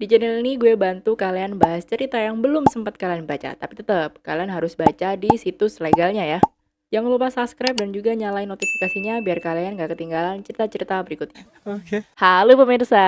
Di channel ini gue bantu kalian bahas cerita yang belum sempat kalian baca, tapi tetap kalian harus baca di situs legalnya ya. Jangan lupa subscribe dan juga nyalain notifikasinya biar kalian gak ketinggalan cerita-cerita berikutnya. Oke. Halo pemirsa,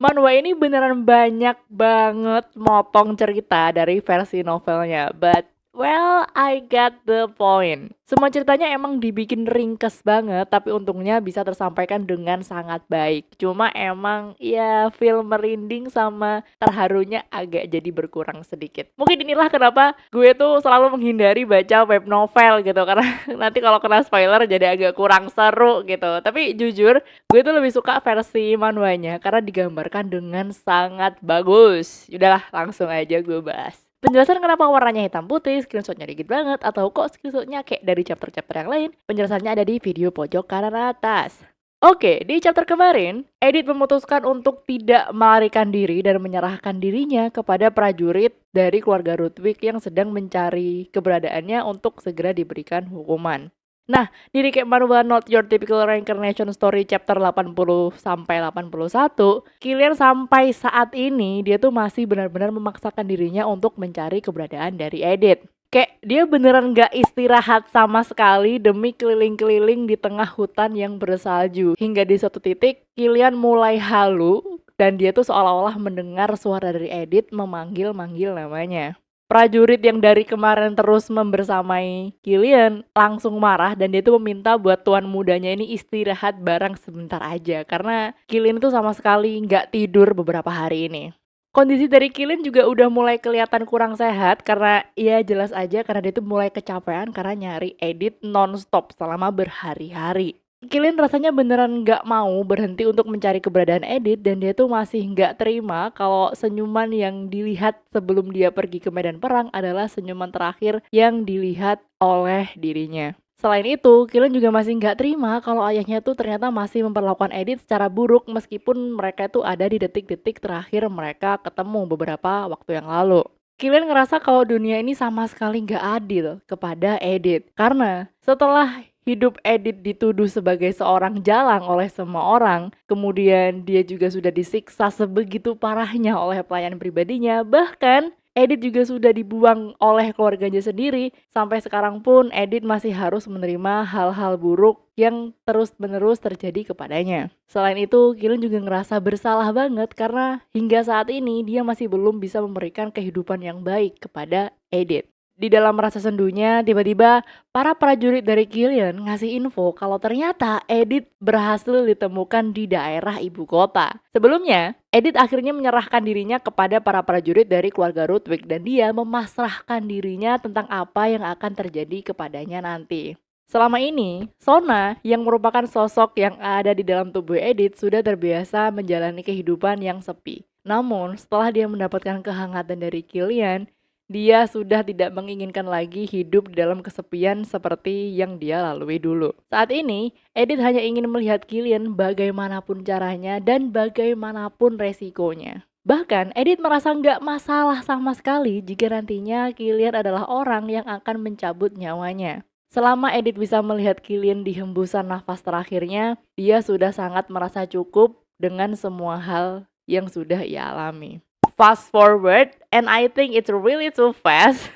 manhwa ini beneran banyak banget motong cerita dari versi novelnya, but well, I got the point. Semua ceritanya emang dibikin ringkes banget, tapi untungnya bisa tersampaikan dengan sangat baik. Cuma emang ya feel merinding sama terharunya agak jadi berkurang sedikit. Mungkin inilah kenapa gue tuh selalu menghindari baca web novel gitu, karena nanti kalau kena spoiler jadi agak kurang seru gitu. Tapi jujur, gue tuh lebih suka versi manhwanya karena digambarkan dengan sangat bagus. Udahlah, langsung aja gue bahas. Penjelasan kenapa warnanya hitam putih, screenshotnya dikit banget, atau kok screenshotnya kayak dari chapter-chapter yang lain, penjelasannya ada di video pojok kanan atas. Oke, di chapter kemarin, Edith memutuskan untuk tidak melarikan diri dan menyerahkan dirinya kepada prajurit dari keluarga Ludwig yang sedang mencari keberadaannya untuk segera diberikan hukuman. Nah, di recap manhwa Not Your Typical Reincarnation Story chapter 80 sampai 81, Killian sampai saat ini dia tuh masih benar-benar memaksakan dirinya untuk mencari keberadaan dari Edith. Kayak dia beneran gak istirahat sama sekali demi keliling-keliling di tengah hutan yang bersalju. Hingga di suatu titik, Killian mulai halu dan dia tuh seolah-olah mendengar suara dari Edith memanggil-manggil namanya. Prajurit yang dari kemarin terus membersamai Killian langsung marah dan dia tuh meminta buat tuan mudanya ini istirahat bareng sebentar aja karena Killian tuh sama sekali nggak tidur beberapa hari ini. Kondisi dari Killian juga udah mulai kelihatan kurang sehat karena ya jelas aja karena dia tuh mulai kecapean karena nyari Edith non-stop selama berhari-hari. Killian rasanya beneran nggak mau berhenti untuk mencari keberadaan Edith dan dia tuh masih nggak terima kalau senyuman yang dilihat sebelum dia pergi ke medan perang adalah senyuman terakhir yang dilihat oleh dirinya. Selain itu, Killian juga masih nggak terima kalau ayahnya tuh ternyata masih memperlakukan Edith secara buruk meskipun mereka tuh ada di detik-detik terakhir mereka ketemu beberapa waktu yang lalu. Killian ngerasa kalau dunia ini sama sekali nggak adil kepada Edith karena setelah hidup Edith dituduh sebagai seorang jalang oleh semua orang, kemudian dia juga sudah disiksa sebegitu parahnya oleh pelayan pribadinya, bahkan Edith juga sudah dibuang oleh keluarganya sendiri. Sampai sekarang pun Edith masih harus menerima hal-hal buruk yang terus-menerus terjadi kepadanya. Selain itu, Killian juga ngerasa bersalah banget karena hingga saat ini dia masih belum bisa memberikan kehidupan yang baik kepada Edith. Di dalam rasa sendunya, tiba-tiba para prajurit dari Killian ngasih info kalau ternyata Edith berhasil ditemukan di daerah ibu kota. Sebelumnya, Edith akhirnya menyerahkan dirinya kepada para prajurit dari keluarga Ludwig dan dia memasrahkan dirinya tentang apa yang akan terjadi kepadanya nanti. Selama ini, Sona yang merupakan sosok yang ada di dalam tubuh Edith sudah terbiasa menjalani kehidupan yang sepi. Namun, setelah dia mendapatkan kehangatan dari Killian, dia sudah tidak menginginkan lagi hidup di dalam kesepian seperti yang dia lalui dulu. Saat ini, Edith hanya ingin melihat Killian bagaimanapun caranya dan bagaimanapun resikonya. Bahkan, Edith merasa nggak masalah sama sekali jika nantinya Killian adalah orang yang akan mencabut nyawanya. Selama Edith bisa melihat Killian di hembusan nafas terakhirnya, dia sudah sangat merasa cukup dengan semua hal yang sudah ia alami. Fast forward, and I think it's really too fast.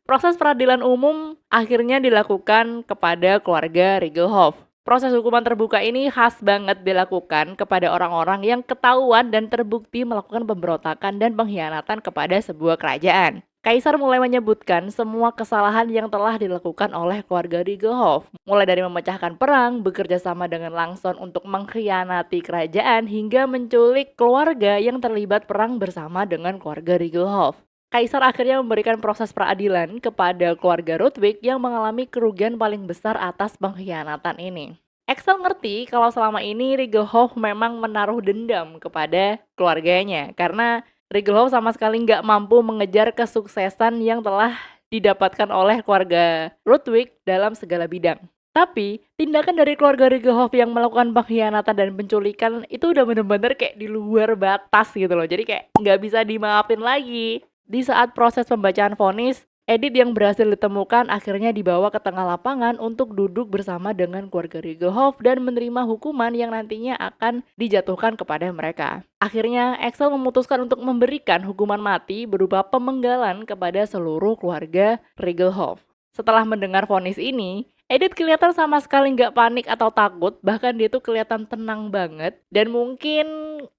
Proses peradilan umum akhirnya dilakukan kepada keluarga Riegelhoff. Proses hukuman terbuka ini khas banget dilakukan kepada orang-orang yang ketahuan dan terbukti melakukan pemberontakan dan pengkhianatan kepada sebuah kerajaan. Kaisar mulai menyebutkan semua kesalahan yang telah dilakukan oleh keluarga Riegelhoff, mulai dari memecahkan perang, bekerja sama dengan Langson untuk mengkhianati kerajaan, hingga menculik keluarga yang terlibat perang bersama dengan keluarga Riegelhoff. Kaisar akhirnya memberikan proses peradilan kepada keluarga Ludwig yang mengalami kerugian paling besar atas pengkhianatan ini. Axel ngerti kalau selama ini Riegelhoff memang menaruh dendam kepada keluarganya karena Riegelhoff sama sekali nggak mampu mengejar kesuksesan yang telah didapatkan oleh keluarga Ludwig dalam segala bidang. Tapi, tindakan dari keluarga Riegelhoff yang melakukan pengkhianatan dan penculikan itu udah bener-bener kayak di luar batas gitu loh. Jadi kayak nggak bisa dimaafin lagi. Di saat proses pembacaan vonis, Edith yang berhasil ditemukan akhirnya dibawa ke tengah lapangan untuk duduk bersama dengan keluarga Riegelhoff dan menerima hukuman yang nantinya akan dijatuhkan kepada mereka. Akhirnya, Axel memutuskan untuk memberikan hukuman mati berupa pemenggalan kepada seluruh keluarga Riegelhoff. Setelah mendengar vonis ini, Edith kelihatan sama sekali nggak panik atau takut, bahkan dia tuh kelihatan tenang banget. Dan mungkin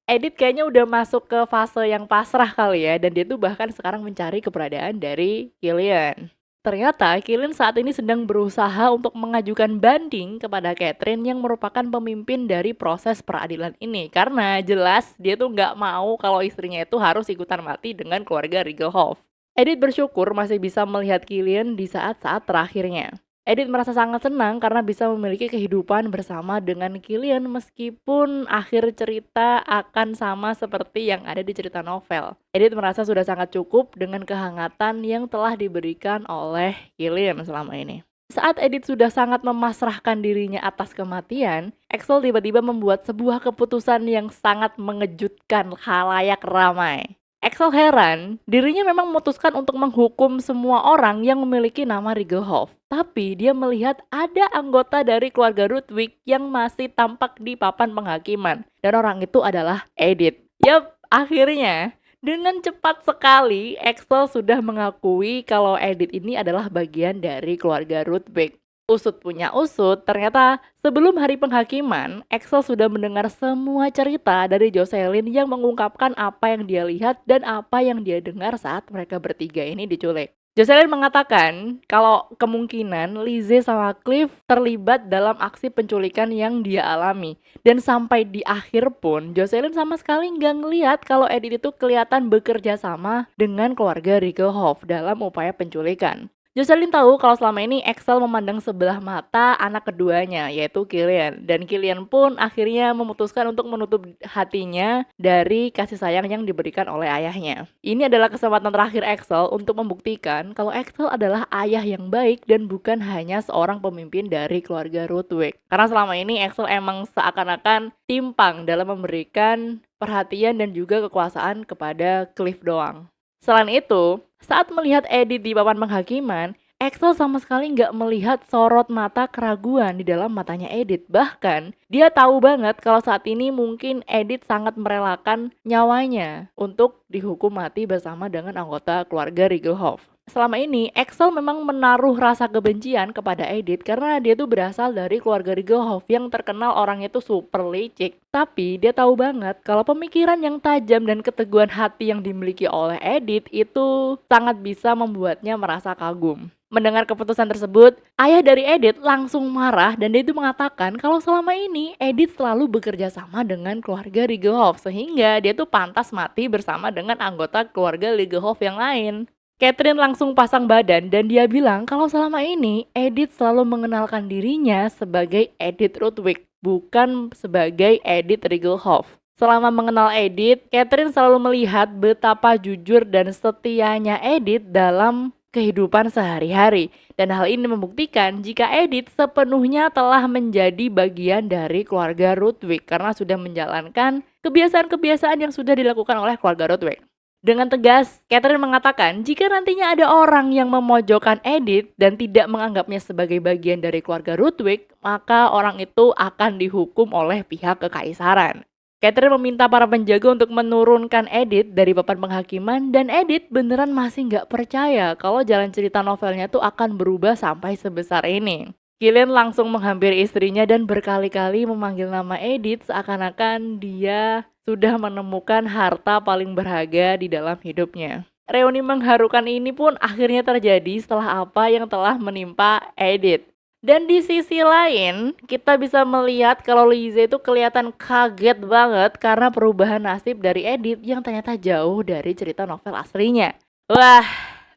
Edith kayaknya udah masuk ke fase yang pasrah kali ya, dan dia tuh bahkan sekarang mencari keberadaan dari Killian. Ternyata Killian saat ini sedang berusaha untuk mengajukan banding kepada Catherine yang merupakan pemimpin dari proses peradilan ini. Karena jelas dia tuh nggak mau kalau istrinya itu harus ikutan mati dengan keluarga Riegelhoff. Edith bersyukur masih bisa melihat Killian di saat-saat terakhirnya. Edith merasa sangat senang karena bisa memiliki kehidupan bersama dengan Killian meskipun akhir cerita akan sama seperti yang ada di cerita novel. Edith merasa sudah sangat cukup dengan kehangatan yang telah diberikan oleh Killian selama ini. Saat Edith sudah sangat memasrahkan dirinya atas kematian, Axel tiba-tiba membuat sebuah keputusan yang sangat mengejutkan khalayak ramai. Axel heran, dirinya memang memutuskan untuk menghukum semua orang yang memiliki nama Riegelhoff. Tapi dia melihat ada anggota dari keluarga Ludwig yang masih tampak di papan penghakiman. Dan orang itu adalah Edith. Yap, akhirnya dengan cepat sekali Axel sudah mengakui kalau Edith ini adalah bagian dari keluarga Ludwig. Usut punya usut, ternyata sebelum hari penghakiman, Axel sudah mendengar semua cerita dari Jocelyn yang mengungkapkan apa yang dia lihat dan apa yang dia dengar saat mereka bertiga ini diculik. Jocelyn mengatakan kalau kemungkinan Lizzie sama Cliff terlibat dalam aksi penculikan yang dia alami. Dan sampai di akhir pun, Jocelyn sama sekali nggak ngeliat kalau Edith itu kelihatan bekerja sama dengan keluarga Riegelhoff dalam upaya penculikan. Jocelyn tahu kalau selama ini Axel memandang sebelah mata anak keduanya, yaitu Killian. Dan Killian pun akhirnya memutuskan untuk menutup hatinya dari kasih sayang yang diberikan oleh ayahnya. Ini adalah kesempatan terakhir Axel untuk membuktikan kalau Axel adalah ayah yang baik dan bukan hanya seorang pemimpin dari keluarga Ludwig. Karena selama ini Axel emang seakan-akan timpang dalam memberikan perhatian dan juga kekuasaan kepada Cliff doang. Selain itu, saat melihat Edith di papan penghakiman, Axel sama sekali nggak melihat sorot mata keraguan di dalam matanya Edith. Bahkan, dia tahu banget kalau saat ini mungkin Edith sangat merelakan nyawanya untuk dihukum mati bersama dengan anggota keluarga Riegelhoff. Selama ini, Axel memang menaruh rasa kebencian kepada Edith karena dia tuh berasal dari keluarga Riegelhoff yang terkenal orangnya tuh super licik. Tapi dia tahu banget kalau pemikiran yang tajam dan keteguhan hati yang dimiliki oleh Edith itu sangat bisa membuatnya merasa kagum. Mendengar keputusan tersebut, ayah dari Edith langsung marah dan dia itu mengatakan kalau selama ini Edith selalu bekerja sama dengan keluarga Riegelhoff sehingga dia tuh pantas mati bersama dengan anggota keluarga Riegelhoff yang lain. Catherine langsung pasang badan dan dia bilang kalau selama ini Edith selalu mengenalkan dirinya sebagai Edith Ludwig, bukan sebagai Edith Riegelhoff. Selama mengenal Edith, Catherine selalu melihat betapa jujur dan setianya Edith dalam kehidupan sehari-hari. Dan hal ini membuktikan jika Edith sepenuhnya telah menjadi bagian dari keluarga Ludwig karena sudah menjalankan kebiasaan-kebiasaan yang sudah dilakukan oleh keluarga Ludwig. Dengan tegas, Catherine mengatakan jika nantinya ada orang yang memojokkan Edith dan tidak menganggapnya sebagai bagian dari keluarga Ludwig, maka orang itu akan dihukum oleh pihak kekaisaran. Catherine meminta para penjaga untuk menurunkan Edith dari papan penghakiman dan Edith beneran masih nggak percaya kalau jalan cerita novelnya tuh akan berubah sampai sebesar ini. Killian langsung menghampiri istrinya dan berkali-kali memanggil nama Edith seakan-akan dia sudah menemukan harta paling berharga di dalam hidupnya. Reuni mengharukan ini pun akhirnya terjadi setelah apa yang telah menimpa Edith. Dan di sisi lain, kita bisa melihat kalau Lizzie itu kelihatan kaget banget karena perubahan nasib dari Edith yang ternyata jauh dari cerita novel aslinya. Wah,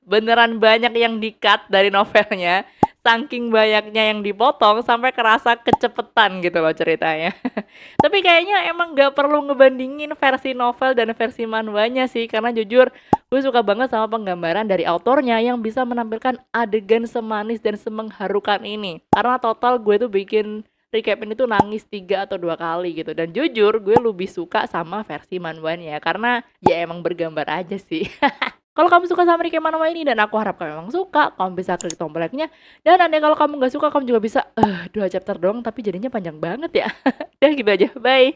beneran banyak yang di-cut dari novelnya. Saking banyaknya yang dipotong sampai kerasa kecepetan gitu loh ceritanya. Tapi kayaknya emang gak perlu ngebandingin versi novel dan versi manhwanya sih. Karena jujur gue suka banget sama penggambaran dari autornya yang bisa menampilkan adegan semanis dan semengharukan ini. Karena total gue tuh bikin recap ini tuh nangis 3 atau 2 kali gitu. Dan jujur gue lebih suka sama versi manhwanya karena ya emang bergambar aja sih. Kalau kamu suka sama Rick and Morty ini dan aku harap kamu memang suka, kamu bisa klik tombol like-nya. Dan andai kalau kamu nggak suka, kamu juga bisa 2 chapter doang tapi jadinya panjang banget ya. Udah gitu aja, bye.